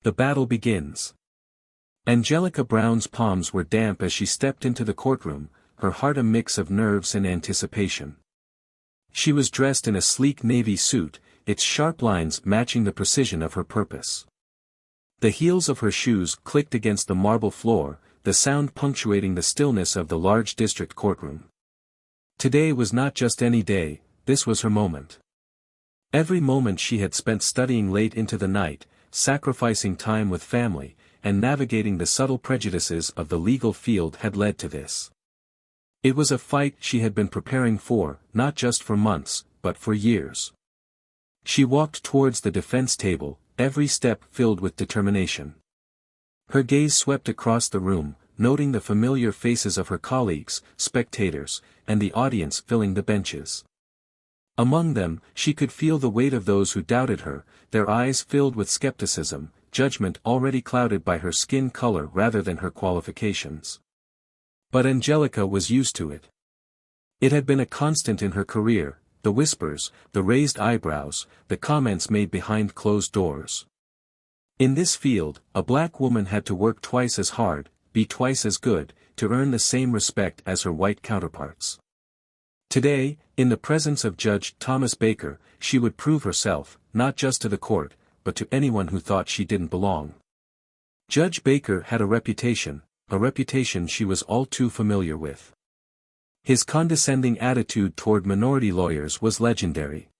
The battle begins. Angelica Brown's palms were damp as she stepped into the courtroom, her heart a mix of nerves and anticipation. She was dressed in a sleek navy suit, its sharp lines matching the precision of her purpose. The heels of her shoes clicked against the marble floor, the sound punctuating the stillness of the large district courtroom. Today was not just any day, this was her moment. Every moment she had spent studying late into the night, sacrificing time with family, and navigating the subtle prejudices of the legal field had led to this. It was a fight she had been preparing for, not just for months, but for years. She walked towards the defense table, every step filled with determination. Her gaze swept across the room, noting the familiar faces of her colleagues, spectators, and the audience filling the benches. Among them, she could feel the weight of those who doubted her, their eyes filled with skepticism, judgment already clouded by her skin color rather than her qualifications. But Angelica was used to it. It had been a constant in her career, the whispers, the raised eyebrows, the comments made behind closed doors. In this field, a black woman had to work twice as hard, be twice as good, to earn the same respect as her white counterparts. Today, in the presence of Judge Thomas Baker, she would prove herself, not just to the court, but to anyone who thought she didn't belong. Judge Baker had a reputation she was all too familiar with. His condescending attitude toward minority lawyers was legendary.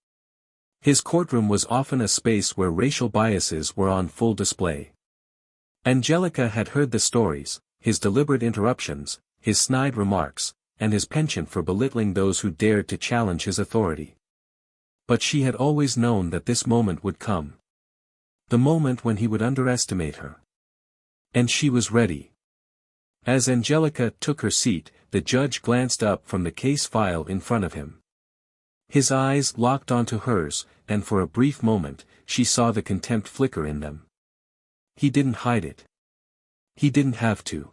His courtroom was often a space where racial biases were on full display. Angelica had heard the stories, his deliberate interruptions, his snide remarks, and his penchant for belittling those who dared to challenge his authority. But she had always known that this moment would come. The moment when he would underestimate her. And she was ready. As Angelica took her seat, the judge glanced up from the case file in front of him. His eyes locked onto hers, and for a brief moment, she saw the contempt flicker in them. He didn't hide it. He didn't have to.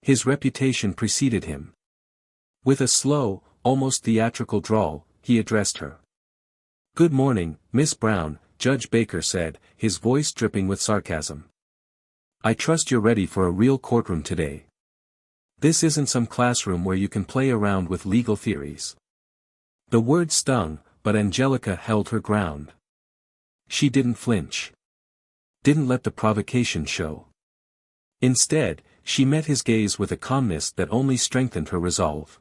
His reputation preceded him. With a slow, almost theatrical drawl, he addressed her. "Good morning, Miss Brown," Judge Baker said, his voice dripping with sarcasm. "I trust you're ready for a real courtroom today. This isn't some classroom where you can play around with legal theories." The word stung, but Angelica held her ground. She didn't flinch. Didn't let the provocation show. Instead, she met his gaze with a calmness that only strengthened her resolve.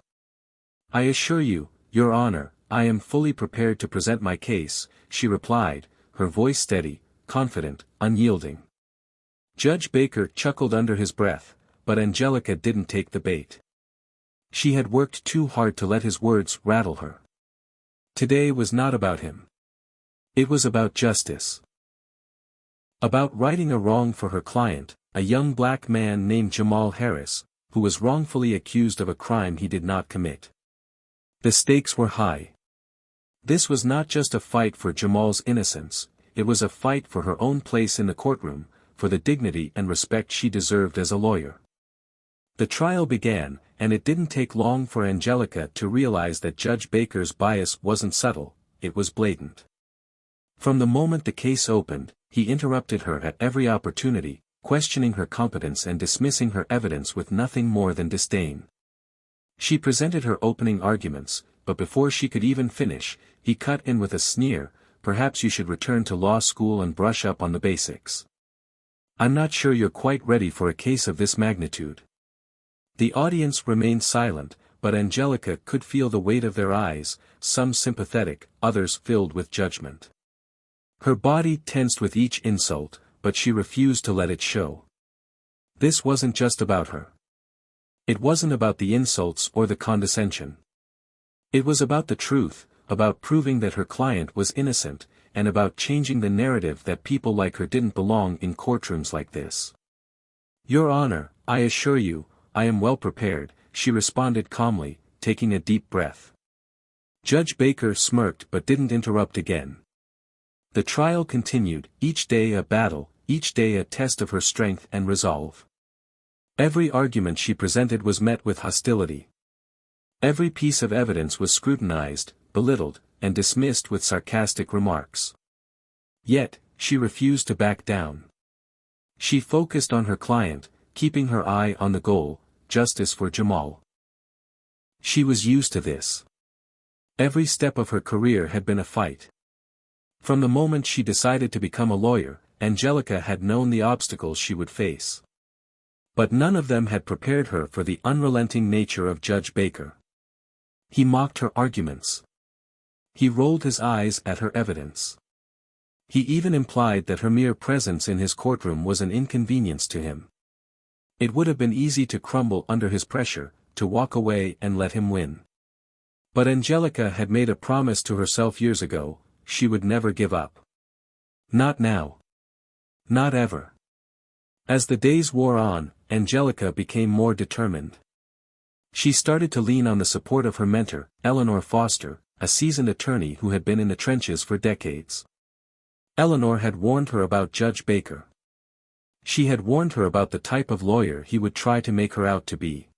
"I assure you, Your Honor, I am fully prepared to present my case," she replied, her voice steady, confident, unyielding. Judge Baker chuckled under his breath, but Angelica didn't take the bait. She had worked too hard to let his words rattle her. Today was not about him. It was about justice. About righting a wrong for her client, a young black man named Jamal Harris, who was wrongfully accused of a crime he did not commit. The stakes were high. This was not just a fight for Jamal's innocence, it was a fight for her own place in the courtroom, for the dignity and respect she deserved as a lawyer. The trial began, and it didn't take long for Angelica to realize that Judge Baker's bias wasn't subtle, it was blatant. From the moment the case opened, he interrupted her at every opportunity, questioning her competence and dismissing her evidence with nothing more than disdain. She presented her opening arguments, but before she could even finish, he cut in with a sneer, "Perhaps you should return to law school and brush up on the basics. I'm not sure you're quite ready for a case of this magnitude." The audience remained silent, but Angelica could feel the weight of their eyes, some sympathetic, others filled with judgment. Her body tensed with each insult, but she refused to let it show. This wasn't just about her. It wasn't about the insults or the condescension. It was about the truth, about proving that her client was innocent, and about changing the narrative that people like her didn't belong in courtrooms like this. "Your Honor, I assure you, I am well prepared," she responded calmly, taking a deep breath. Judge Baker smirked but didn't interrupt again. The trial continued, each day a battle, each day a test of her strength and resolve. Every argument she presented was met with hostility. Every piece of evidence was scrutinized, belittled, and dismissed with sarcastic remarks. Yet, she refused to back down. She focused on her client, keeping her eye on the goal, justice for Jamal. She was used to this. Every step of her career had been a fight. From the moment she decided to become a lawyer, Angelica had known the obstacles she would face. But none of them had prepared her for the unrelenting nature of Judge Baker. He mocked her arguments. He rolled his eyes at her evidence. He even implied that her mere presence in his courtroom was an inconvenience to him. It would have been easy to crumble under his pressure, to walk away and let him win. But Angelica had made a promise to herself years ago: she would never give up. Not now. Not ever. As the days wore on, Angelica became more determined. She started to lean on the support of her mentor, Eleanor Foster, a seasoned attorney who had been in the trenches for decades. Eleanor had warned her about Judge Baker. She had warned her about the type of lawyer he would try to make her out to be.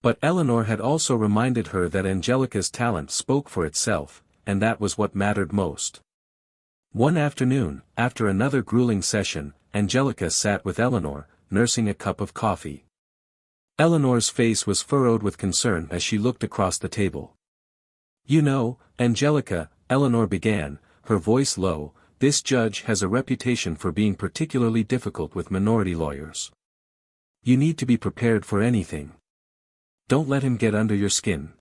But Eleanor had also reminded her that Angelica's talent spoke for itself, and that was what mattered most. One afternoon, after another grueling session, Angelica sat with Eleanor, nursing a cup of coffee. Eleanor's face was furrowed with concern as she looked across the table. "You know, Angelica," Eleanor began, her voice low, "this judge has a reputation for being particularly difficult with minority lawyers. You need to be prepared for anything. Don't let him get under your skin.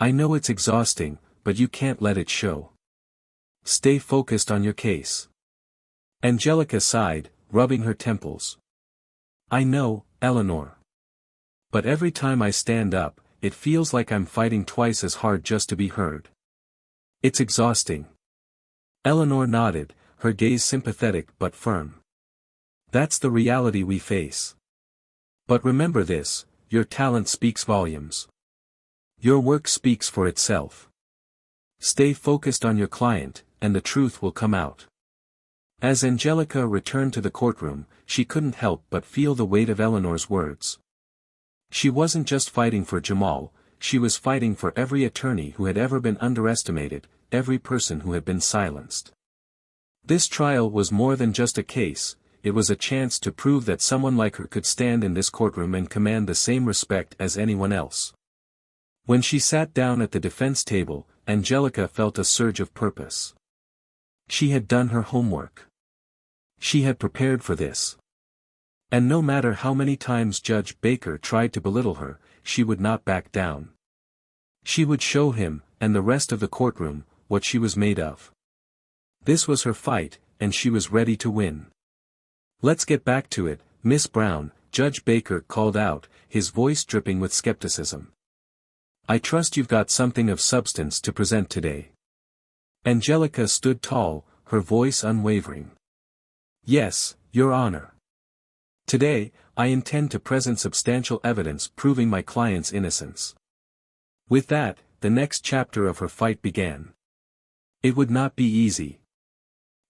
I know it's exhausting, but you can't let it show. Stay focused on your case." Angelica sighed, rubbing her temples. "I know, Eleanor. But every time I stand up, it feels like I'm fighting twice as hard just to be heard. It's exhausting." Eleanor nodded, her gaze sympathetic but firm. "That's the reality we face. But remember this: your talent speaks volumes. Your work speaks for itself. Stay focused on your client, and the truth will come out." As Angelica returned to the courtroom, she couldn't help but feel the weight of Eleanor's words. She wasn't just fighting for Jamal, she was fighting for every attorney who had ever been underestimated, every person who had been silenced. This trial was more than just a case, it was a chance to prove that someone like her could stand in this courtroom and command the same respect as anyone else. When she sat down at the defense table, Angelica felt a surge of purpose. She had done her homework. She had prepared for this. And no matter how many times Judge Baker tried to belittle her, she would not back down. She would show him, and the rest of the courtroom, what she was made of. This was her fight, and she was ready to win. "Let's get back to it, Miss Brown," Judge Baker called out, his voice dripping with skepticism. "I trust you've got something of substance to present today." Angelica stood tall, her voice unwavering. "Yes, Your Honor. Today, I intend to present substantial evidence proving my client's innocence." With that, the next chapter of her fight began. It would not be easy.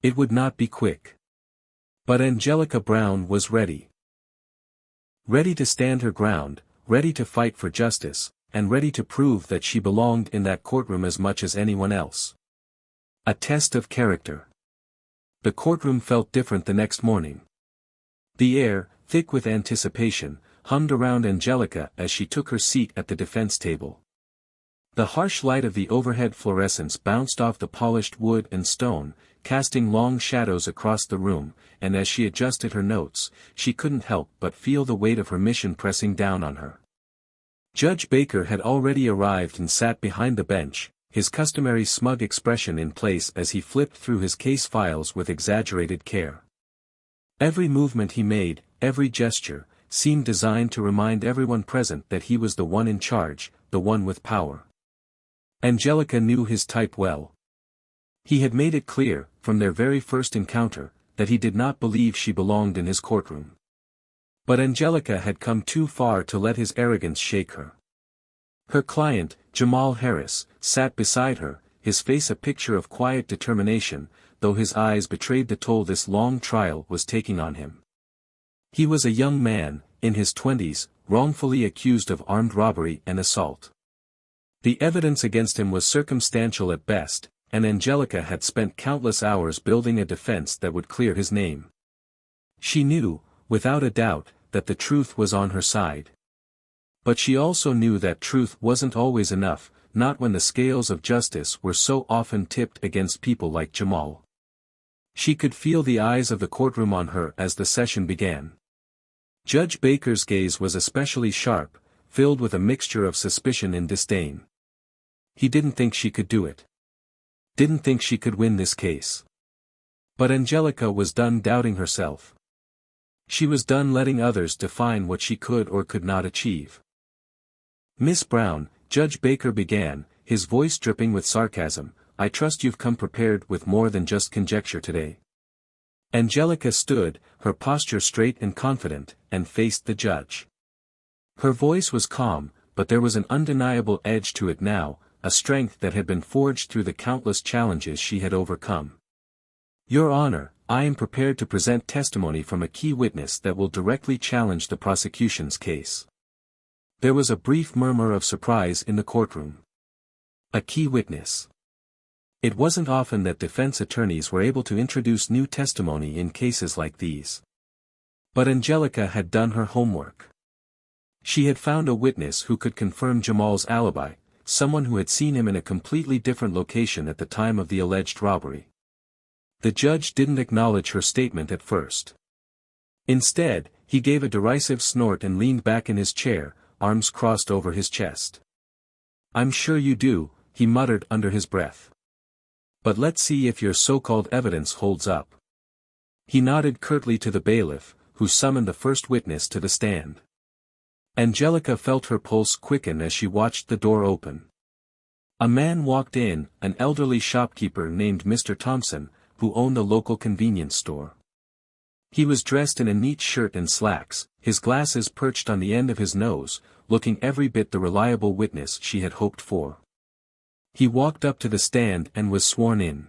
It would not be quick. But Angelica Brown was ready. Ready to stand her ground, ready to fight for justice, and ready to prove that she belonged in that courtroom as much as anyone else. A test of character. The courtroom felt different the next morning. The air, thick with anticipation, hummed around Angelica as she took her seat at the defense table. The harsh light of the overhead fluorescents bounced off the polished wood and stone, casting long shadows across the room, and as she adjusted her notes, she couldn't help but feel the weight of her mission pressing down on her. Judge Baker had already arrived and sat behind the bench, his customary smug expression in place as he flipped through his case files with exaggerated care. Every movement he made, every gesture, seemed designed to remind everyone present that he was the one in charge, the one with power. Angelica knew his type well. He had made it clear, from their very first encounter, that he did not believe she belonged in his courtroom. But Angelica had come too far to let his arrogance shake her. Her client, Jamal Harris, sat beside her, his face a picture of quiet determination, though his eyes betrayed the toll this long trial was taking on him. He was a young man, in his 20s, wrongfully accused of armed robbery and assault. The evidence against him was circumstantial at best, and Angelica had spent countless hours building a defense that would clear his name. She knew, without a doubt, that the truth was on her side. But she also knew that truth wasn't always enough, not when the scales of justice were so often tipped against people like Jamal. She could feel the eyes of the courtroom on her as the session began. Judge Baker's gaze was especially sharp, filled with a mixture of suspicion and disdain. He didn't think she could do it. Didn't think she could win this case. But Angelica was done doubting herself. She was done letting others define what she could or could not achieve. "Miss Brown," Judge Baker began, his voice dripping with sarcasm, "I trust you've come prepared with more than just conjecture today." Angelica stood, her posture straight and confident, and faced the judge. Her voice was calm, but there was an undeniable edge to it now, a strength that had been forged through the countless challenges she had overcome. "Your Honor, I am prepared to present testimony from a key witness that will directly challenge the prosecution's case." There was a brief murmur of surprise in the courtroom. A key witness. It wasn't often that defense attorneys were able to introduce new testimony in cases like these. But Angelica had done her homework. She had found a witness who could confirm Jamal's alibi, someone who had seen him in a completely different location at the time of the alleged robbery. The judge didn't acknowledge her statement at first. Instead, he gave a derisive snort and leaned back in his chair, arms crossed over his chest. "I'm sure you do," he muttered under his breath. "But let's see if your so-called evidence holds up." He nodded curtly to the bailiff, who summoned the first witness to the stand. Angelica felt her pulse quicken as she watched the door open. A man walked in, an elderly shopkeeper named Mr. Thompson, who owned a local convenience store. He was dressed in a neat shirt and slacks, his glasses perched on the end of his nose, looking every bit the reliable witness she had hoped for. He walked up to the stand and was sworn in.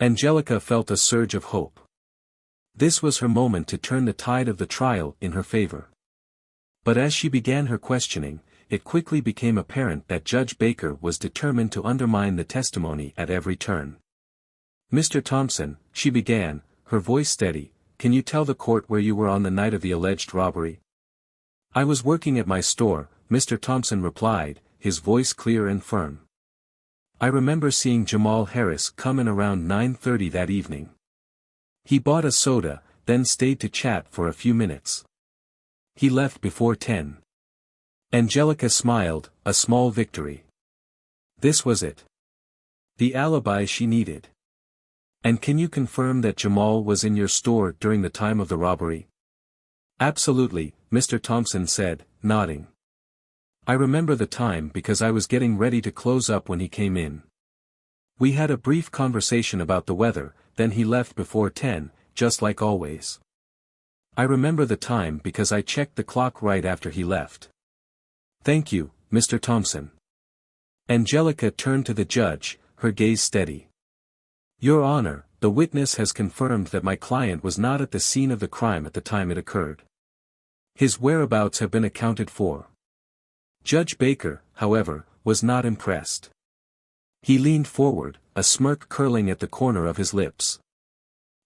Angelica felt a surge of hope. This was her moment to turn the tide of the trial in her favor. But as she began her questioning, it quickly became apparent that Judge Baker was determined to undermine the testimony at every turn. "Mr. Thompson," she began, her voice steady, "can you tell the court where you were on the night of the alleged robbery?" "I was working at my store," Mr. Thompson replied, his voice clear and firm. "I remember seeing Jamal Harris come in around 9:30 that evening. He bought a soda, then stayed to chat for a few minutes. He left before 10. Angelica smiled, a small victory. This was it. The alibi she needed. "And can you confirm that Jamal was in your store during the time of the robbery?" "Absolutely," Mr. Thompson said, nodding. "I remember the time because I was getting ready to close up when he came in. We had a brief conversation about the weather, then he left before 10, just like always. I remember the time because I checked the clock right after he left." "Thank you, Mr. Thompson." Angelica turned to the judge, her gaze steady. "Your Honor, the witness has confirmed that my client was not at the scene of the crime at the time it occurred. His whereabouts have been accounted for." Judge Baker, however, was not impressed. He leaned forward, a smirk curling at the corner of his lips.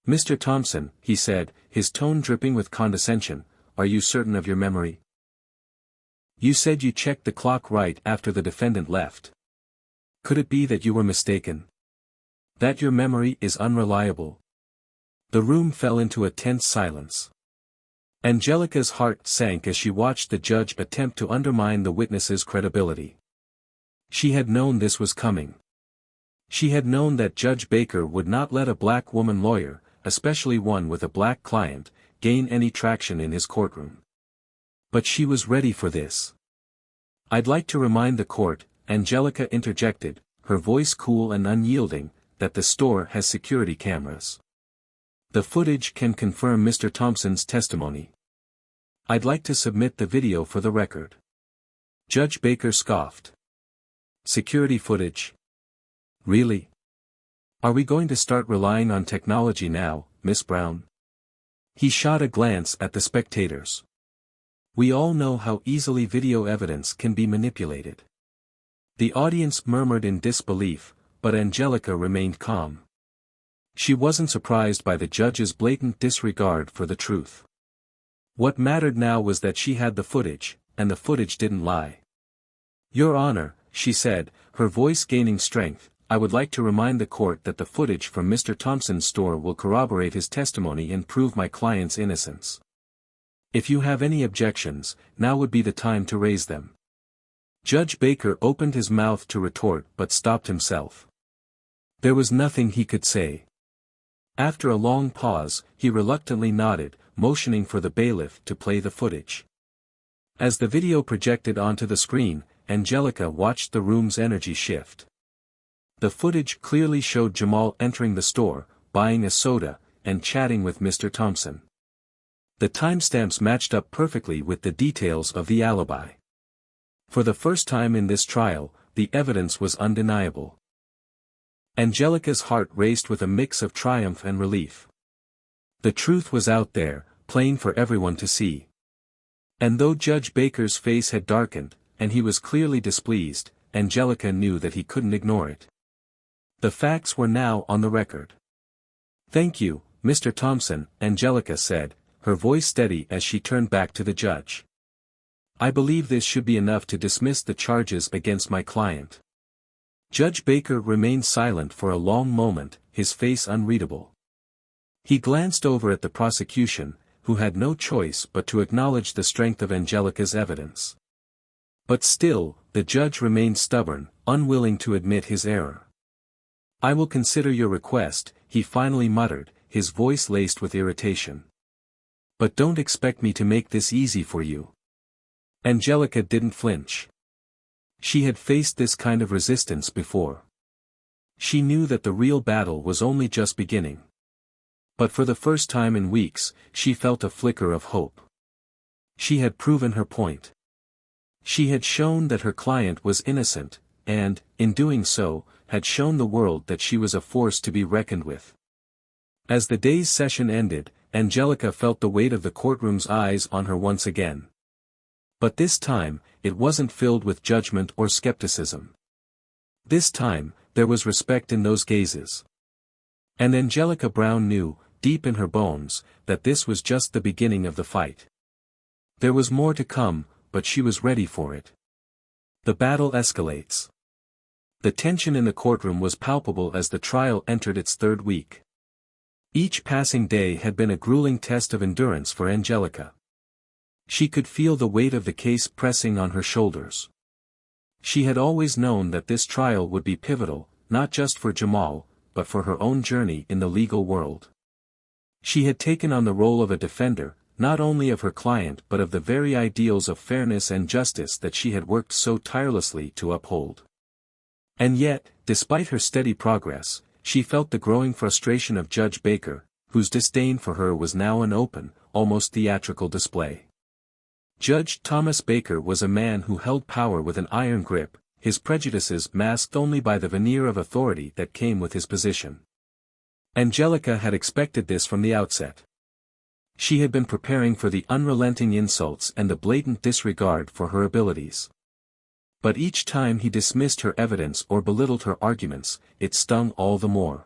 "Mr. Thompson," he said, his tone dripping with condescension, "are you certain of your memory? You said you checked the clock right after the defendant left. Could it be that you were mistaken? That your memory is unreliable?" The room fell into a tense silence. Angelica's heart sank as she watched the judge attempt to undermine the witness's credibility. She had known this was coming. She had known that Judge Baker would not let a black woman lawyer, especially one with a black client, gain any traction in his courtroom. But she was ready for this. "I'd like to remind the court," Angelica interjected, her voice cool and unyielding, "that the store has security cameras. The footage can confirm Mr. Thompson's testimony. I'd like to submit the video for the record." Judge Baker scoffed. "Security footage? Really? Are we going to start relying on technology now, Miss Brown?" He shot a glance at the spectators. "We all know how easily video evidence can be manipulated." The audience murmured in disbelief, but Angelica remained calm. She wasn't surprised by the judge's blatant disregard for the truth. What mattered now was that she had the footage, and the footage didn't lie. "Your Honor," she said, her voice gaining strength, "I would like to remind the court that the footage from Mr. Thompson's store will corroborate his testimony and prove my client's innocence. If you have any objections, now would be the time to raise them." Judge Baker opened his mouth to retort but stopped himself. There was nothing he could say. After a long pause, he reluctantly nodded, motioning for the bailiff to play the footage. As the video projected onto the screen, Angelica watched the room's energy shift. The footage clearly showed Jamal entering the store, buying a soda, and chatting with Mr. Thompson. The timestamps matched up perfectly with the details of the alibi. For the first time in this trial, the evidence was undeniable. Angelica's heart raced with a mix of triumph and relief. The truth was out there, plain for everyone to see. And though Judge Baker's face had darkened, and he was clearly displeased, Angelica knew that he couldn't ignore it. The facts were now on the record. "Thank you, Mr. Thompson," Angelica said, her voice steady as she turned back to the judge. "I believe this should be enough to dismiss the charges against my client." Judge Baker remained silent for a long moment, his face unreadable. He glanced over at the prosecution, who had no choice but to acknowledge the strength of Angelica's evidence. But still, the judge remained stubborn, unwilling to admit his error. "I will consider your request," he finally muttered, his voice laced with irritation. "But don't expect me to make this easy for you." Angelica didn't flinch. She had faced this kind of resistance before. She knew that the real battle was only just beginning. But for the first time in weeks, she felt a flicker of hope. She had proven her point. She had shown that her client was innocent, and, in doing so, had shown the world that she was a force to be reckoned with. As the day's session ended, Angelica felt the weight of the courtroom's eyes on her once again. But this time, it wasn't filled with judgment or skepticism. This time, there was respect in those gazes. And Angelica Brown knew, deep in her bones, that this was just the beginning of the fight. There was more to come, but she was ready for it. The battle escalates. The tension in the courtroom was palpable as the trial entered its third week. Each passing day had been a grueling test of endurance for Angelica. She could feel the weight of the case pressing on her shoulders. She had always known that this trial would be pivotal, not just for Jamal, but for her own journey in the legal world. She had taken on the role of a defender, not only of her client but of the very ideals of fairness and justice that she had worked so tirelessly to uphold. And yet, despite her steady progress, she felt the growing frustration of Judge Baker, whose disdain for her was now an open, almost theatrical display. Judge Thomas Baker was a man who held power with an iron grip, his prejudices masked only by the veneer of authority that came with his position. Angelica had expected this from the outset. She had been preparing for the unrelenting insults and the blatant disregard for her abilities. But each time he dismissed her evidence or belittled her arguments, it stung all the more.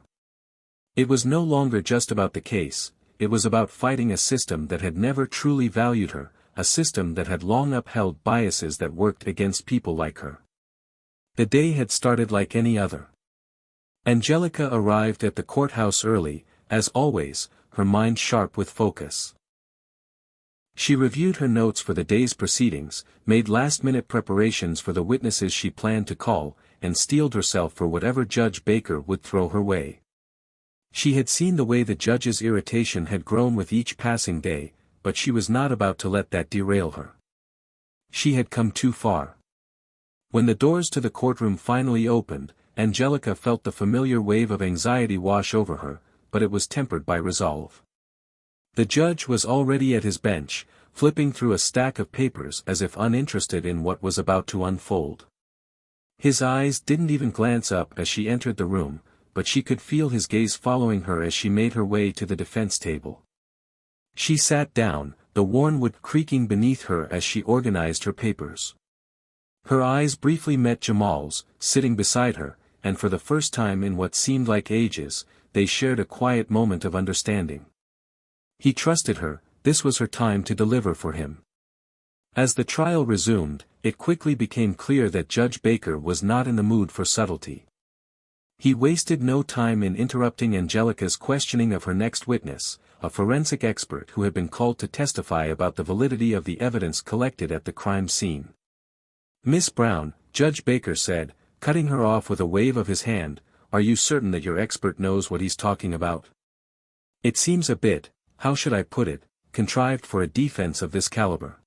It was no longer just about the case, it was about fighting a system that had never truly valued her, a system that had long upheld biases that worked against people like her. The day had started like any other. Angelica arrived at the courthouse early, as always, her mind sharp with focus. She reviewed her notes for the day's proceedings, made last-minute preparations for the witnesses she planned to call, and steeled herself for whatever Judge Baker would throw her way. She had seen the way the judge's irritation had grown with each passing day, but she was not about to let that derail her. She had come too far. When the doors to the courtroom finally opened, Angelica felt the familiar wave of anxiety wash over her, but it was tempered by resolve. The judge was already at his bench, flipping through a stack of papers as if uninterested in what was about to unfold. His eyes didn't even glance up as she entered the room, but she could feel his gaze following her as she made her way to the defense table. She sat down, the worn wood creaking beneath her as she organized her papers. Her eyes briefly met Jamal's, sitting beside her, and for the first time in what seemed like ages, they shared a quiet moment of understanding. He trusted her, this was her time to deliver for him. As the trial resumed, it quickly became clear that Judge Baker was not in the mood for subtlety. He wasted no time in interrupting Angelica's questioning of her next witness, a forensic expert who had been called to testify about the validity of the evidence collected at the crime scene. "Miss Brown," Judge Baker said, cutting her off with a wave of his hand, "are you certain that your expert knows what he's talking about? It seems a bit, how should I put it, contrived for a defense of this caliber."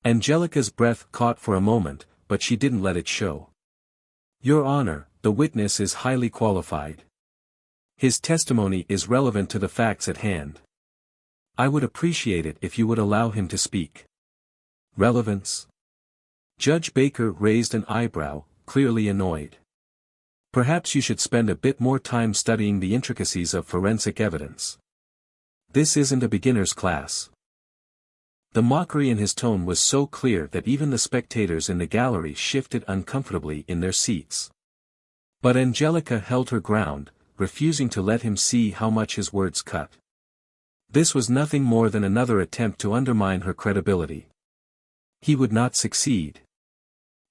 Angelica's breath caught for a moment, but she didn't let it show. "Your Honor, the witness is highly qualified. His testimony is relevant to the facts at hand. I would appreciate it if you would allow him to speak." "Relevance?" Judge Baker raised an eyebrow, clearly annoyed. "Perhaps you should spend a bit more time studying the intricacies of forensic evidence. This isn't a beginner's class." The mockery in his tone was so clear that even the spectators in the gallery shifted uncomfortably in their seats. But Angelica held her ground, refusing to let him see how much his words cut. This was nothing more than another attempt to undermine her credibility. He would not succeed.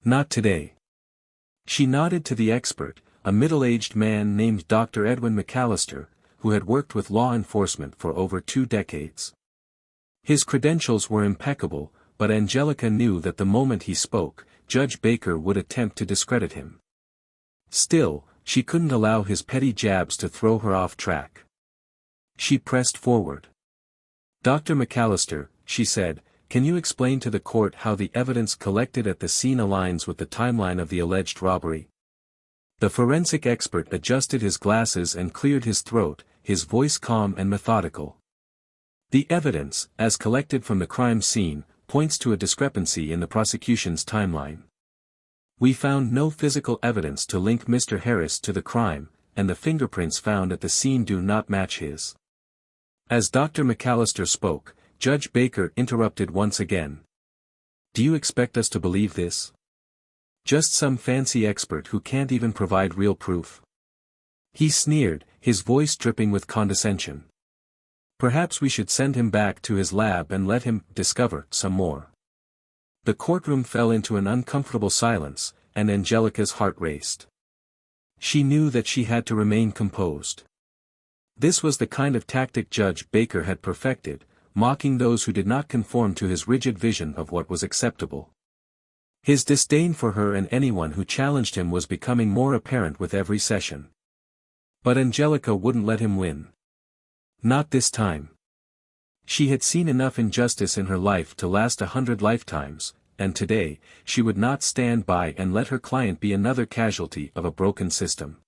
Not today. She nodded to the expert, a middle-aged man named Dr. Edwin McAllister, who had worked with law enforcement for over 2 decades. His credentials were impeccable, but Angelica knew that the moment he spoke, Judge Baker would attempt to discredit him. Still, she couldn't allow his petty jabs to throw her off track. She pressed forward. "Dr. McAllister," she said, "can you explain to the court how the evidence collected at the scene aligns with the timeline of the alleged robbery?" The forensic expert adjusted his glasses and cleared his throat, his voice calm and methodical. "The evidence, as collected from the crime scene, points to a discrepancy in the prosecution's timeline. We found no physical evidence to link Mr. Harris to the crime, and the fingerprints found at the scene do not match his." As Dr. McAllister spoke, Judge Baker interrupted once again. "Do you expect us to believe this? Just some fancy expert who can't even provide real proof?" He sneered, his voice dripping with condescension. "Perhaps we should send him back to his lab and let him discover some more." The courtroom fell into an uncomfortable silence, and Angelica's heart raced. She knew that she had to remain composed. This was the kind of tactic Judge Baker had perfected, mocking those who did not conform to his rigid vision of what was acceptable. His disdain for her and anyone who challenged him was becoming more apparent with every session. But Angelica wouldn't let him win. Not this time. She had seen enough injustice in her life to last 100 lifetimes, and today, she would not stand by and let her client be another casualty of a broken system.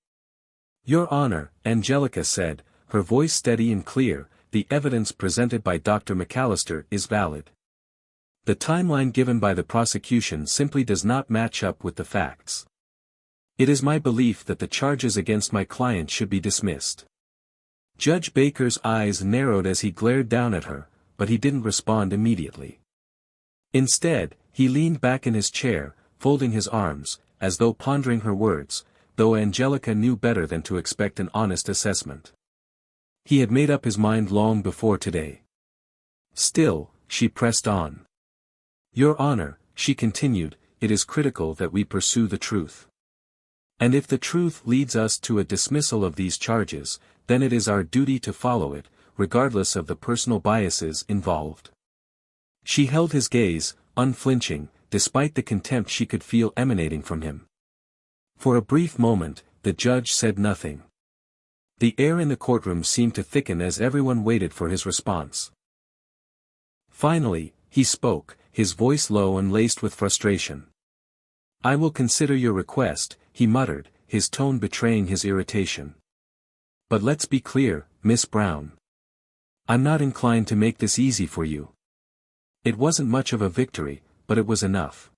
"Your Honor," Angelica said, her voice steady and clear, "the evidence presented by Dr. McAllister is valid. The timeline given by the prosecution simply does not match up with the facts. It is my belief that the charges against my client should be dismissed." Judge Baker's eyes narrowed as he glared down at her, but he didn't respond immediately. Instead, he leaned back in his chair, folding his arms, as though pondering her words, though Angelica knew better than to expect an honest assessment. He had made up his mind long before today. Still, she pressed on. "Your Honor," she continued, "it is critical that we pursue the truth. And if the truth leads us to a dismissal of these charges, then it is our duty to follow it, regardless of the personal biases involved." She held his gaze, unflinching, despite the contempt she could feel emanating from him. For a brief moment, the judge said nothing. The air in the courtroom seemed to thicken as everyone waited for his response. Finally, he spoke, his voice low and laced with frustration. "I will consider your request," he muttered, his tone betraying his irritation. "But let's be clear, Miss Brown. I'm not inclined to make this easy for you." It wasn't much of a victory, but it was enough.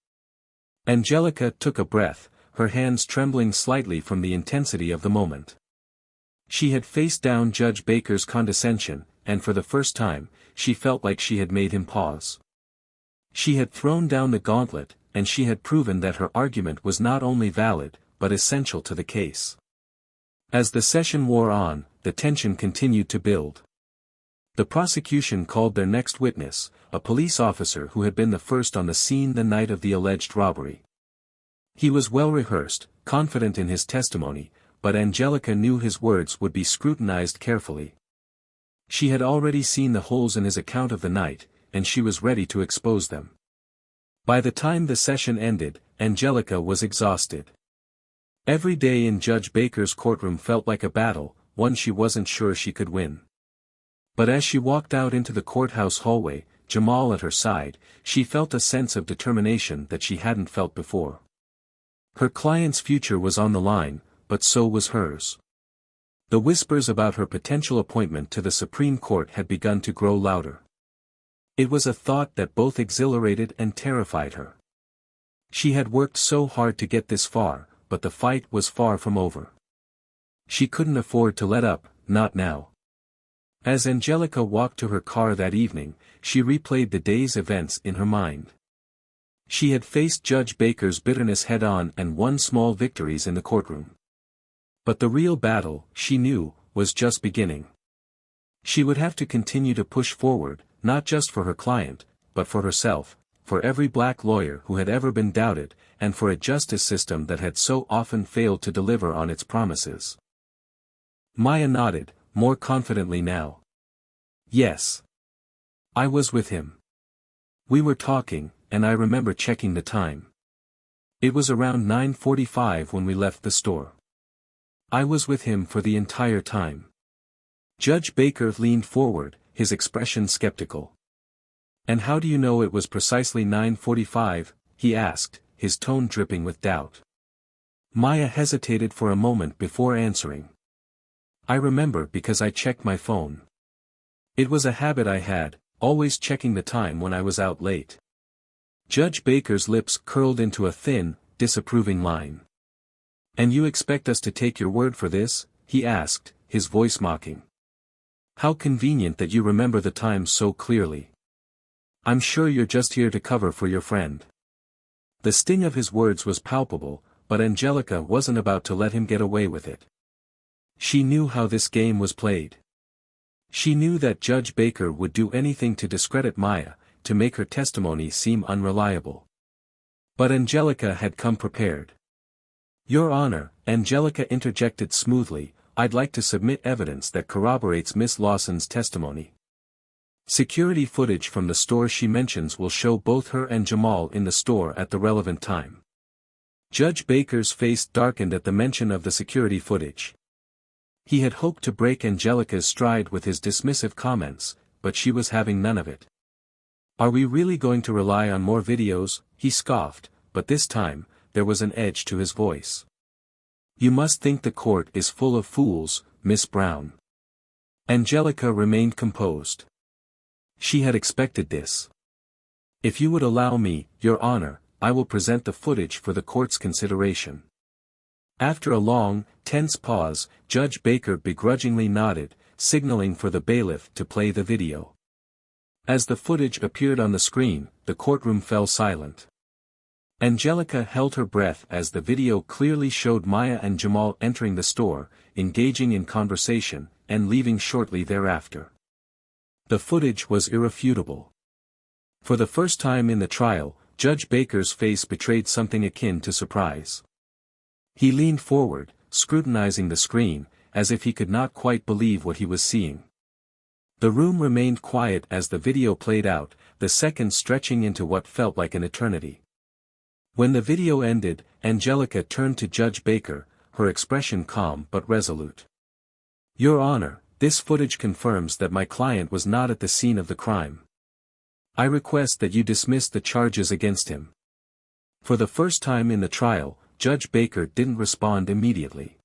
Angelica took a breath, her hands trembling slightly from the intensity of the moment. She had faced down Judge Baker's condescension, and for the first time, she felt like she had made him pause. She had thrown down the gauntlet, and she had proven that her argument was not only valid, but essential to the case. As the session wore on, the tension continued to build. The prosecution called their next witness, a police officer who had been the first on the scene the night of the alleged robbery. He was well rehearsed, confident in his testimony, but Angelica knew his words would be scrutinized carefully. She had already seen the holes in his account of the night, and she was ready to expose them. By the time the session ended, Angelica was exhausted. Every day in Judge Baker's courtroom felt like a battle, one she wasn't sure she could win. But as she walked out into the courthouse hallway, Jamal at her side, she felt a sense of determination that she hadn't felt before. Her client's future was on the line, but so was hers. The whispers about her potential appointment to the Supreme Court had begun to grow louder. It was a thought that both exhilarated and terrified her. She had worked so hard to get this far, but the fight was far from over. She couldn't afford to let up, not now. As Angelica walked to her car that evening, she replayed the day's events in her mind. She had faced Judge Baker's bitterness head-on and won small victories in the courtroom. But the real battle, she knew, was just beginning. She would have to continue to push forward, not just for her client, but for herself, for every black lawyer who had ever been doubted, and for a justice system that had so often failed to deliver on its promises. Maya nodded, more confidently now. Yes. I was with him. We were talking, and I remember checking the time. It was around 9:45 when we left the store. I was with him for the entire time. Judge Baker leaned forward, his expression skeptical. And how do you know it was precisely 9:45, he asked, his tone dripping with doubt. Maya hesitated for a moment before answering. I remember because I checked my phone. It was a habit I had, always checking the time when I was out late. Judge Baker's lips curled into a thin, disapproving line. And you expect us to take your word for this? He asked, his voice mocking. How convenient that you remember the time so clearly. I'm sure you're just here to cover for your friend. The sting of his words was palpable, but Angelica wasn't about to let him get away with it. She knew how this game was played. She knew that Judge Baker would do anything to discredit Maya, to make her testimony seem unreliable. But Angelica had come prepared. Your Honor, Angelica interjected smoothly, I'd like to submit evidence that corroborates Miss Lawson's testimony. Security footage from the store she mentions will show both her and Jamal in the store at the relevant time. Judge Baker's face darkened at the mention of the security footage. He had hoped to break Angelica's stride with his dismissive comments, but she was having none of it. Are we really going to rely on more videos? He scoffed, but this time, there was an edge to his voice. You must think the court is full of fools, Miss Brown. Angelica remained composed. She had expected this. If you would allow me, Your Honor, I will present the footage for the court's consideration. After a long, tense pause, Judge Baker begrudgingly nodded, signaling for the bailiff to play the video. As the footage appeared on the screen, the courtroom fell silent. Angelica held her breath as the video clearly showed Maya and Jamal entering the store, engaging in conversation, and leaving shortly thereafter. The footage was irrefutable. For the first time in the trial, Judge Baker's face betrayed something akin to surprise. He leaned forward, scrutinizing the screen, as if he could not quite believe what he was seeing. The room remained quiet as the video played out, the seconds stretching into what felt like an eternity. When the video ended, Angelica turned to Judge Baker, her expression calm but resolute. Your Honor, this footage confirms that my client was not at the scene of the crime. I request that you dismiss the charges against him. For the first time in the trial, Judge Baker didn't respond immediately.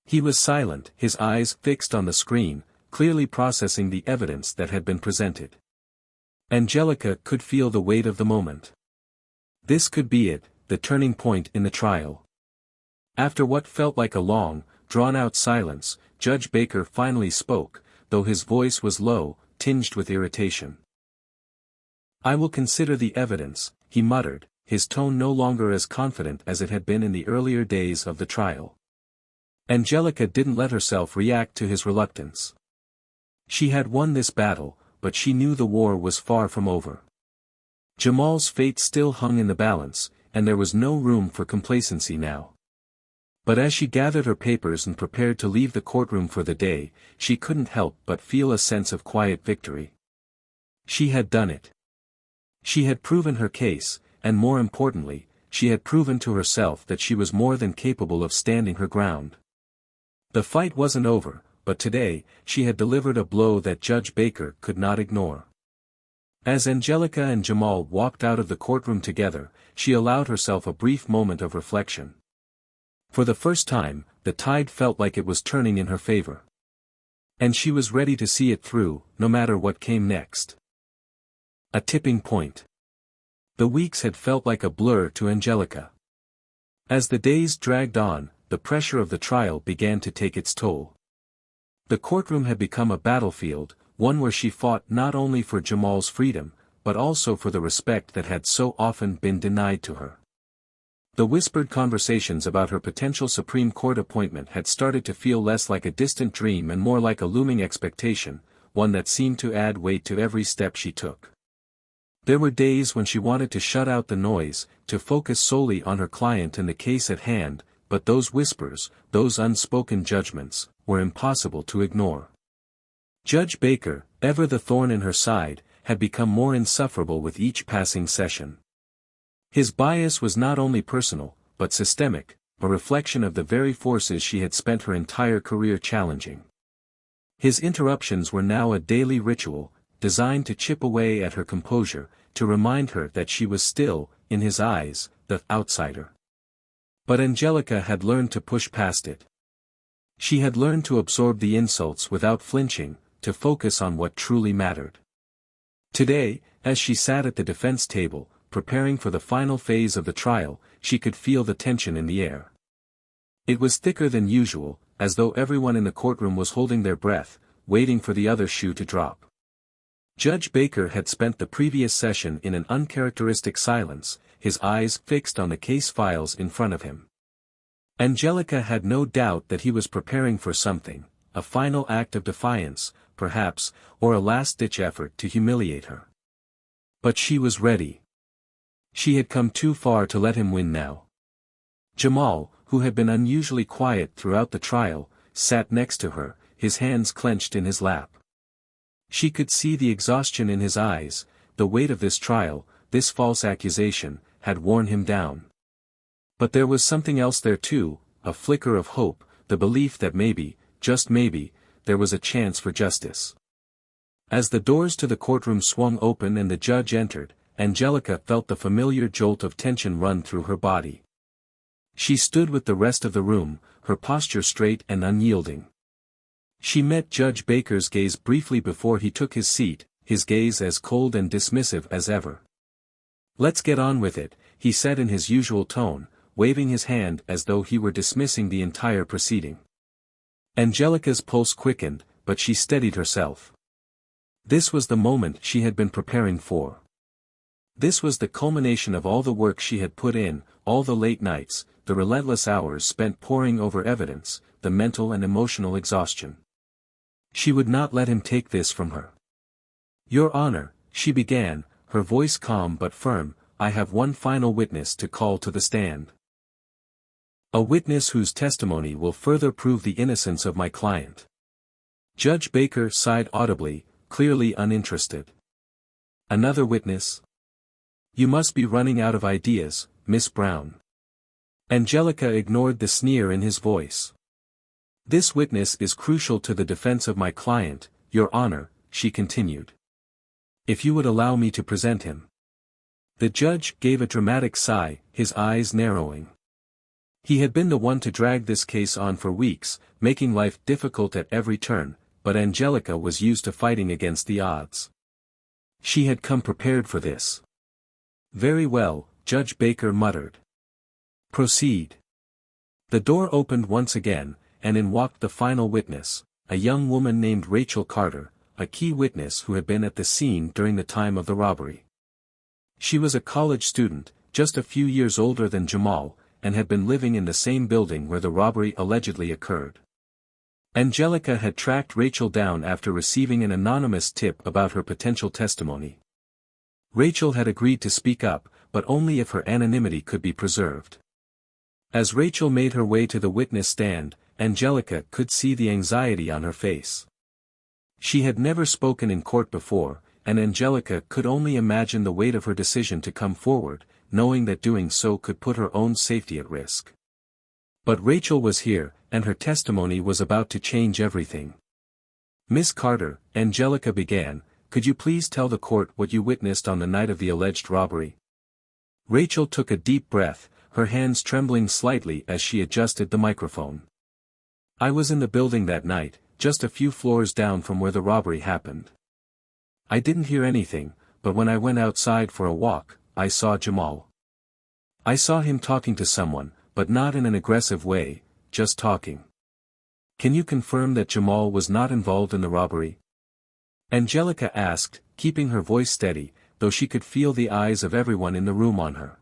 He was silent, his eyes fixed on the screen, clearly processing the evidence that had been presented. Angelica could feel the weight of the moment. This could be it, the turning point in the trial. After what felt like a long, drawn-out silence, Judge Baker finally spoke, though his voice was low, tinged with irritation. I will consider the evidence, he muttered, his tone no longer as confident as it had been in the earlier days of the trial. Angelica didn't let herself react to his reluctance. She had won this battle, but she knew the war was far from over. Jamal's fate still hung in the balance, and there was no room for complacency now. But as she gathered her papers and prepared to leave the courtroom for the day, she couldn't help but feel a sense of quiet victory. She had done it. She had proven her case, and more importantly, she had proven to herself that she was more than capable of standing her ground. The fight wasn't over, but today, she had delivered a blow that Judge Baker could not ignore. As Angelica and Jamal walked out of the courtroom together, she allowed herself a brief moment of reflection. For the first time, the tide felt like it was turning in her favor. And she was ready to see it through, no matter what came next. A tipping point. The weeks had felt like a blur to Angelica. As the days dragged on, the pressure of the trial began to take its toll. The courtroom had become a battlefield, one where she fought not only for Jamal's freedom, but also for the respect that had so often been denied to her. The whispered conversations about her potential Supreme Court appointment had started to feel less like a distant dream and more like a looming expectation, one that seemed to add weight to every step she took. There were days when she wanted to shut out the noise, to focus solely on her client and the case at hand, but those whispers, those unspoken judgments, were impossible to ignore. Judge Baker, ever the thorn in her side, had become more insufferable with each passing session. His bias was not only personal, but systemic, a reflection of the very forces she had spent her entire career challenging. His interruptions were now a daily ritual, designed to chip away at her composure, to remind her that she was still, in his eyes, the outsider. But Angelica had learned to push past it. She had learned to absorb the insults without flinching, to focus on what truly mattered. Today, as she sat at the defense table, preparing for the final phase of the trial, she could feel the tension in the air. It was thicker than usual, as though everyone in the courtroom was holding their breath, waiting for the other shoe to drop. Judge Baker had spent the previous session in an uncharacteristic silence, his eyes fixed on the case files in front of him. Angelica had no doubt that he was preparing for something, a final act of defiance, perhaps, or a last-ditch effort to humiliate her. But she was ready. She had come too far to let him win now. Jamal, who had been unusually quiet throughout the trial, sat next to her, his hands clenched in his lap. She could see the exhaustion in his eyes. The weight of this trial, this false accusation, had worn him down. But there was something else there too, a flicker of hope, the belief that maybe, just maybe, there was a chance for justice. As the doors to the courtroom swung open and the judge entered, Angelica felt the familiar jolt of tension run through her body. She stood with the rest of the room, her posture straight and unyielding. She met Judge Baker's gaze briefly before he took his seat, his gaze as cold and dismissive as ever. "Let's get on with it," he said in his usual tone, waving his hand as though he were dismissing the entire proceeding. Angelica's pulse quickened, but she steadied herself. This was the moment she had been preparing for. This was the culmination of all the work she had put in, all the late nights, the relentless hours spent poring over evidence, the mental and emotional exhaustion. She would not let him take this from her. "Your Honor," she began, her voice calm but firm, "I have one final witness to call to the stand. A witness whose testimony will further prove the innocence of my client." Judge Baker sighed audibly, clearly uninterested. "Another witness? You must be running out of ideas, Miss Brown." Angelica ignored the sneer in his voice. "This witness is crucial to the defense of my client, Your Honor," she continued. "If you would allow me to present him." The judge gave a dramatic sigh, his eyes narrowing. He had been the one to drag this case on for weeks, making life difficult at every turn, but Angelica was used to fighting against the odds. She had come prepared for this. "Very well," Judge Baker muttered. "Proceed." The door opened once again, and in walked the final witness, a young woman named Rachel Carter, a key witness who had been at the scene during the time of the robbery. She was a college student, just a few years older than Jamal, and had been living in the same building where the robbery allegedly occurred. Angelica had tracked Rachel down after receiving an anonymous tip about her potential testimony. Rachel had agreed to speak up, but only if her anonymity could be preserved. As Rachel made her way to the witness stand, Angelica could see the anxiety on her face. She had never spoken in court before, and Angelica could only imagine the weight of her decision to come forward, knowing that doing so could put her own safety at risk. But Rachel was here, and her testimony was about to change everything. "Miss Carter," Angelica began, "could you please tell the court what you witnessed on the night of the alleged robbery?" Rachel took a deep breath, her hands trembling slightly as she adjusted the microphone. "I was in the building that night, just a few floors down from where the robbery happened. I didn't hear anything, but when I went outside for a walk, I saw Jamal. I saw him talking to someone, but not in an aggressive way, just talking." "Can you confirm that Jamal was not involved in the robbery?" Angelica asked, keeping her voice steady, though she could feel the eyes of everyone in the room on her.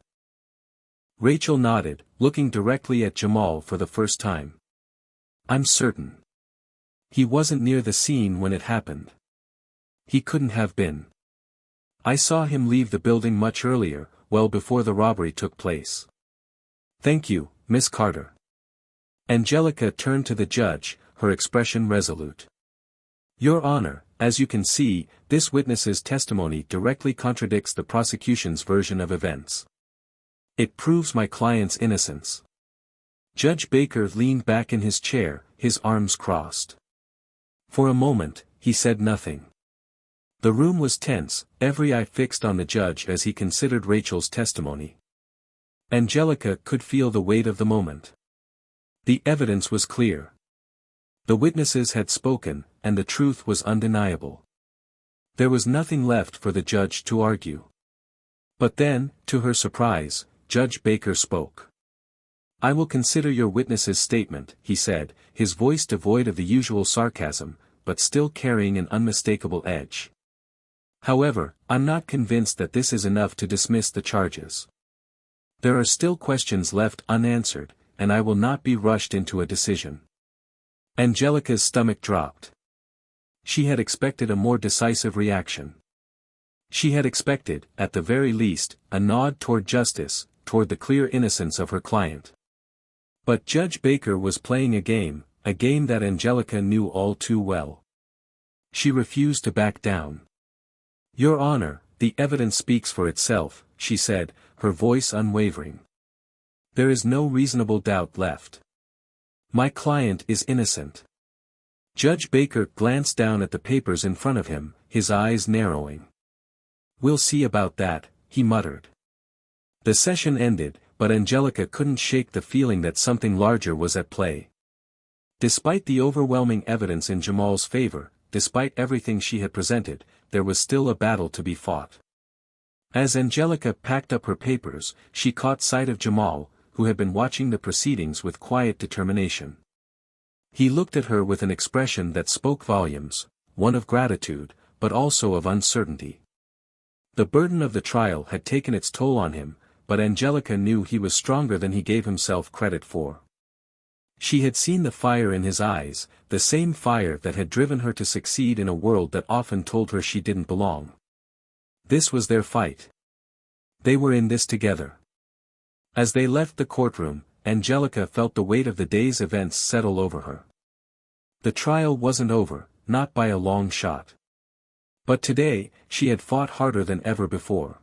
Rachel nodded, looking directly at Jamal for the first time. "I'm certain. He wasn't near the scene when it happened. He couldn't have been. I saw him leave the building much earlier, well before the robbery took place." "Thank you, Miss Carter." Angelica turned to the judge, her expression resolute. "Your Honor, as you can see, this witness's testimony directly contradicts the prosecution's version of events. It proves my client's innocence." Judge Baker leaned back in his chair, his arms crossed. For a moment, he said nothing. The room was tense, every eye fixed on the judge as he considered Rachel's testimony. Angelica could feel the weight of the moment. The evidence was clear. The witnesses had spoken, and the truth was undeniable. There was nothing left for the judge to argue. But then, to her surprise, Judge Baker spoke. "I will consider your witness's statement," he said, his voice devoid of the usual sarcasm, but still carrying an unmistakable edge. "However, I'm not convinced that this is enough to dismiss the charges. There are still questions left unanswered, and I will not be rushed into a decision." Angelica's stomach dropped. She had expected a more decisive reaction. She had expected, at the very least, a nod toward justice, toward the clear innocence of her client. But Judge Baker was playing a game that Angelica knew all too well. She refused to back down. "Your Honor, the evidence speaks for itself," she said, her voice unwavering. "There is no reasonable doubt left. My client is innocent." Judge Baker glanced down at the papers in front of him, his eyes narrowing. "We'll see about that," he muttered. The session ended, but Angelica couldn't shake the feeling that something larger was at play. Despite the overwhelming evidence in Jamal's favor, despite everything she had presented, there was still a battle to be fought. As Angelica packed up her papers, she caught sight of Jamal, who had been watching the proceedings with quiet determination. He looked at her with an expression that spoke volumes, one of gratitude, but also of uncertainty. The burden of the trial had taken its toll on him, but Angelica knew he was stronger than he gave himself credit for. She had seen the fire in his eyes, the same fire that had driven her to succeed in a world that often told her she didn't belong. This was their fight. They were in this together. As they left the courtroom, Angelica felt the weight of the day's events settle over her. The trial wasn't over, not by a long shot. But today, she had fought harder than ever before.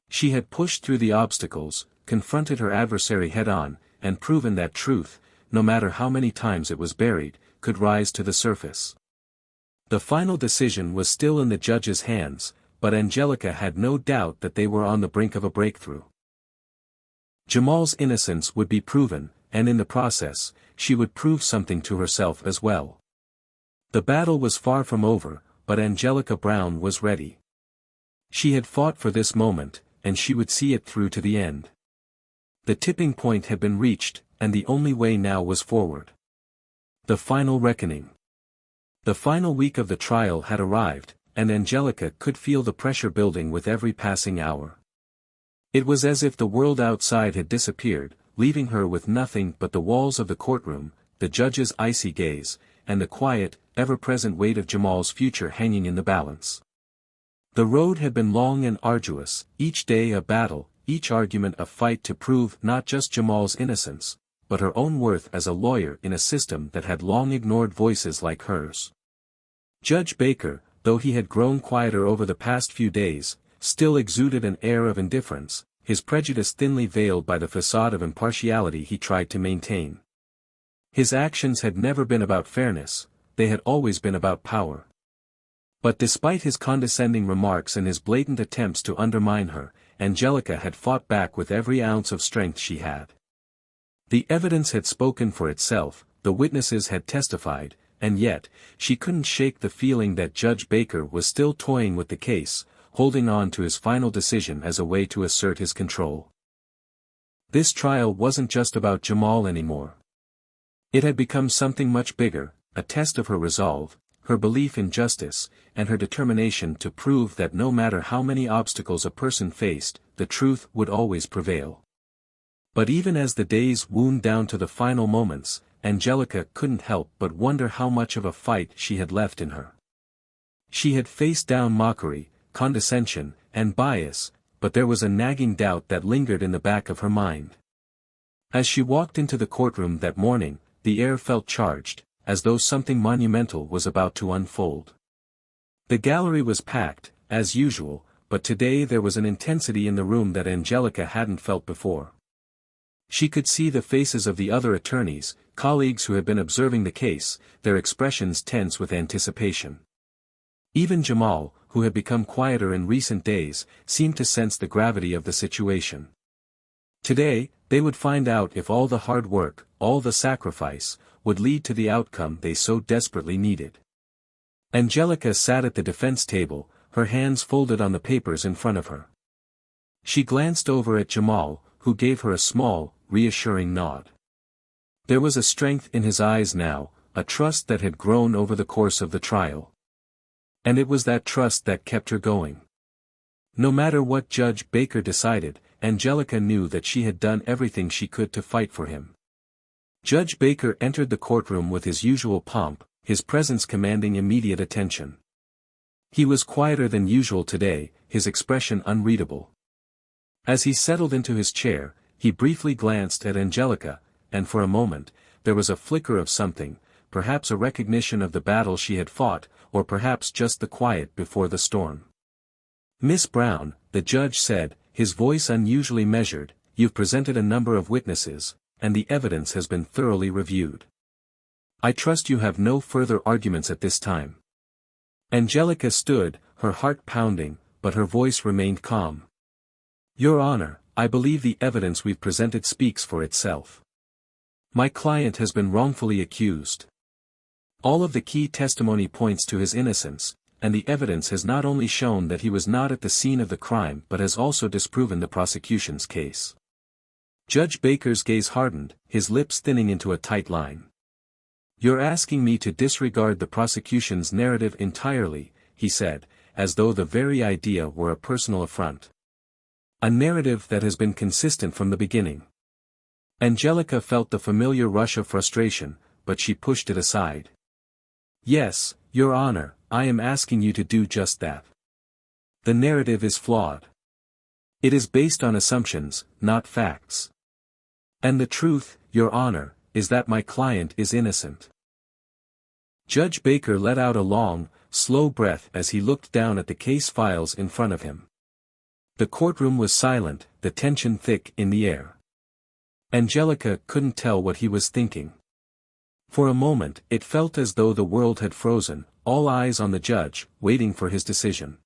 She had pushed through the obstacles, confronted her adversary head-on, and proven that truth, no matter how many times it was buried, could rise to the surface. The final decision was still in the judge's hands, but Angelica had no doubt that they were on the brink of a breakthrough. Jamal's innocence would be proven, and in the process, she would prove something to herself as well. The battle was far from over, but Angelica Brown was ready. She had fought for this moment, and she would see it through to the end. The tipping point had been reached, and the only way now was forward. The final reckoning. The final week of the trial had arrived, and Angelica could feel the pressure building with every passing hour. It was as if the world outside had disappeared, leaving her with nothing but the walls of the courtroom, the judge's icy gaze, and the quiet, ever-present weight of Jamal's future hanging in the balance. The road had been long and arduous, each day a battle, each argument a fight to prove not just Jamal's innocence, but her own worth as a lawyer in a system that had long ignored voices like hers. Judge Baker, though he had grown quieter over the past few days, still exuded an air of indifference, his prejudice thinly veiled by the facade of impartiality he tried to maintain. His actions had never been about fairness, they had always been about power. But despite his condescending remarks and his blatant attempts to undermine her, Angelica had fought back with every ounce of strength she had. The evidence had spoken for itself, the witnesses had testified, and yet, she couldn't shake the feeling that Judge Baker was still toying with the case, holding on to his final decision as a way to assert his control. This trial wasn't just about Jamal anymore. It had become something much bigger, a test of her resolve, her belief in justice, and her determination to prove that no matter how many obstacles a person faced, the truth would always prevail. But even as the days wound down to the final moments, Angelica couldn't help but wonder how much of a fight she had left in her. She had faced down mockery, condescension, and bias, but there was a nagging doubt that lingered in the back of her mind. As she walked into the courtroom that morning, the air felt charged, as though something monumental was about to unfold. The gallery was packed, as usual, but today there was an intensity in the room that Angelica hadn't felt before. She could see the faces of the other attorneys, colleagues who had been observing the case, their expressions tense with anticipation. Even Jamal, who had become quieter in recent days, seemed to sense the gravity of the situation. Today, they would find out if all the hard work, all the sacrifice, would lead to the outcome they so desperately needed. Angelica sat at the defense table, her hands folded on the papers in front of her. She glanced over at Jamal, who gave her a small, reassuring nod. There was a strength in his eyes now, a trust that had grown over the course of the trial. And it was that trust that kept her going. No matter what Judge Baker decided, Angelica knew that she had done everything she could to fight for him. Judge Baker entered the courtroom with his usual pomp, his presence commanding immediate attention. He was quieter than usual today, his expression unreadable. As he settled into his chair, he briefly glanced at Angelica, and for a moment, there was a flicker of something, perhaps a recognition of the battle she had fought, or perhaps just the quiet before the storm. "Miss Brown," the judge said, his voice unusually measured, "you've presented a number of witnesses, and the evidence has been thoroughly reviewed. I trust you have no further arguments at this time." Angelica stood, her heart pounding, but her voice remained calm. "Your Honor, I believe the evidence we've presented speaks for itself. My client has been wrongfully accused. All of the key testimony points to his innocence, and the evidence has not only shown that he was not at the scene of the crime but has also disproven the prosecution's case." Judge Baker's gaze hardened, his lips thinning into a tight line. "You're asking me to disregard the prosecution's narrative entirely," he said, as though the very idea were a personal affront. "A narrative that has been consistent from the beginning." Angelica felt the familiar rush of frustration, but she pushed it aside. "Yes, Your Honor, I am asking you to do just that. The narrative is flawed. It is based on assumptions, not facts. And the truth, Your Honor, is that my client is innocent." Judge Baker let out a long, slow breath as he looked down at the case files in front of him. The courtroom was silent, the tension thick in the air. Angelica couldn't tell what he was thinking. For a moment, it felt as though the world had frozen, all eyes on the judge, waiting for his decision.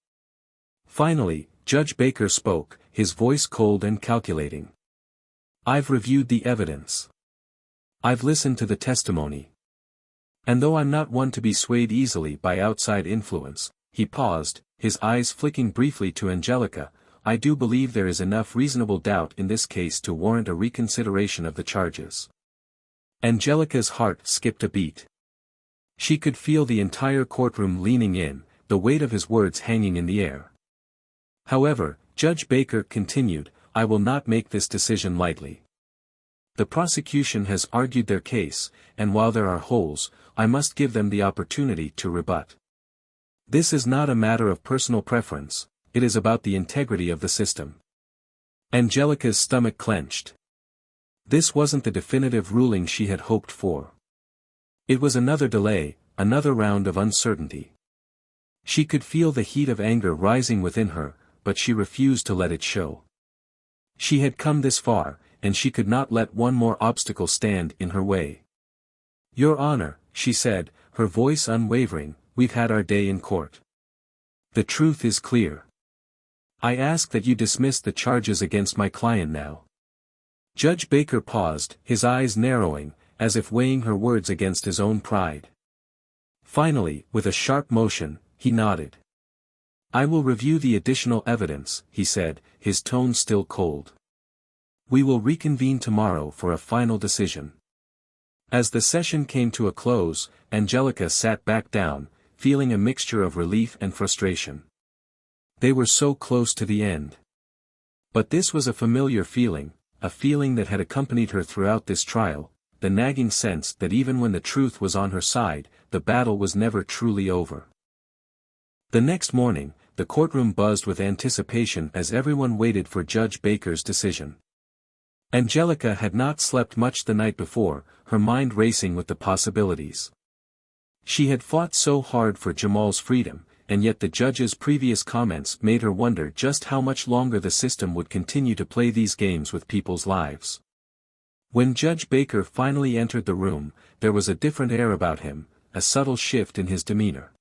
Finally, Judge Baker spoke, his voice cold and calculating. "I've reviewed the evidence. I've listened to the testimony. And though I'm not one to be swayed easily by outside influence," he paused, his eyes flicking briefly to Angelica, "I do believe there is enough reasonable doubt in this case to warrant a reconsideration of the charges." Angelica's heart skipped a beat. She could feel the entire courtroom leaning in, the weight of his words hanging in the air. However, Judge Baker continued, "I will not make this decision lightly. The prosecution has argued their case, and while there are holes, I must give them the opportunity to rebut. This is not a matter of personal preference, it is about the integrity of the system. Angelica's stomach clenched. This wasn't the definitive ruling she had hoped for. It was another delay, another round of uncertainty. She could feel the heat of anger rising within her, but she refused to let it show. She had come this far, and she could not let one more obstacle stand in her way. "Your Honor," she said, her voice unwavering, "we've had our day in court. The truth is clear. I ask that you dismiss the charges against my client now." Judge Baker paused, his eyes narrowing, as if weighing her words against his own pride. Finally, with a sharp motion, he nodded. "I will review the additional evidence," he said, his tone still cold. "We will reconvene tomorrow for a final decision." As the session came to a close, Angelica sat back down, feeling a mixture of relief and frustration. They were so close to the end. But this was a familiar feeling, a feeling that had accompanied her throughout this trial, the nagging sense that even when the truth was on her side, the battle was never truly over. The next morning, the courtroom buzzed with anticipation as everyone waited for Judge Baker's decision. Angelica had not slept much the night before, her mind racing with the possibilities. She had fought so hard for Jamal's freedom, and yet the judge's previous comments made her wonder just how much longer the system would continue to play these games with people's lives. When Judge Baker finally entered the room, there was a different air about him, a subtle shift in his demeanor.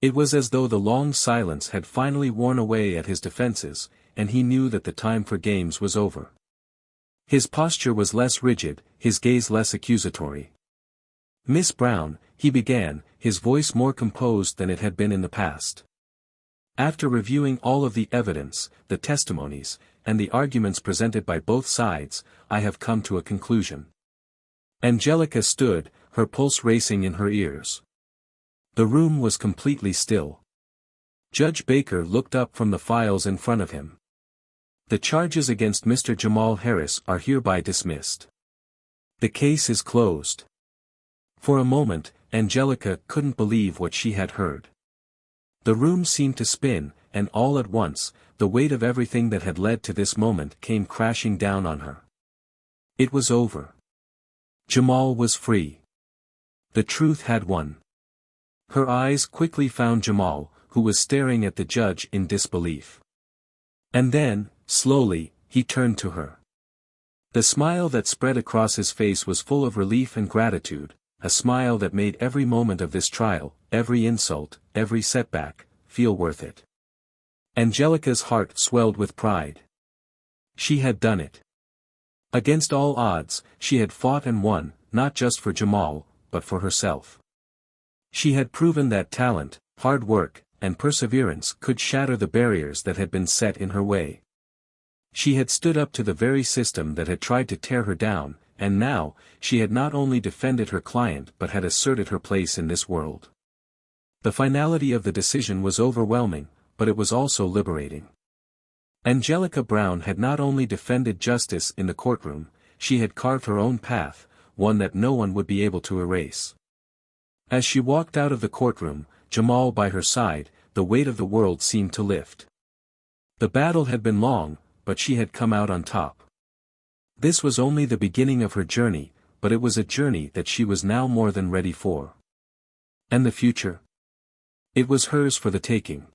It was as though the long silence had finally worn away at his defenses, and he knew that the time for games was over. His posture was less rigid, his gaze less accusatory. "Miss Brown," he began, his voice more composed than it had been in the past. "After reviewing all of the evidence, the testimonies, and the arguments presented by both sides, I have come to a conclusion." Angelica stood, her pulse racing in her ears. The room was completely still. Judge Baker looked up from the files in front of him. "The charges against Mr. Jamal Harris are hereby dismissed. The case is closed." For a moment, Angelica couldn't believe what she had heard. The room seemed to spin, and all at once, the weight of everything that had led to this moment came crashing down on her. It was over. Jamal was free. The truth had won. Her eyes quickly found Jamal, who was staring at the judge in disbelief. And then, slowly, he turned to her. The smile that spread across his face was full of relief and gratitude, a smile that made every moment of this trial, every insult, every setback, feel worth it. Angelica's heart swelled with pride. She had done it. Against all odds, she had fought and won, not just for Jamal, but for herself. She had proven that talent, hard work, and perseverance could shatter the barriers that had been set in her way. She had stood up to the very system that had tried to tear her down, and now, she had not only defended her client but had asserted her place in this world. The finality of the decision was overwhelming, but it was also liberating. Angelica Brown had not only defended justice in the courtroom, she had carved her own path, one that no one would be able to erase. As she walked out of the courtroom, Jamal by her side, the weight of the world seemed to lift. The battle had been long, but she had come out on top. This was only the beginning of her journey, but it was a journey that she was now more than ready for. And the future? It was hers for the taking.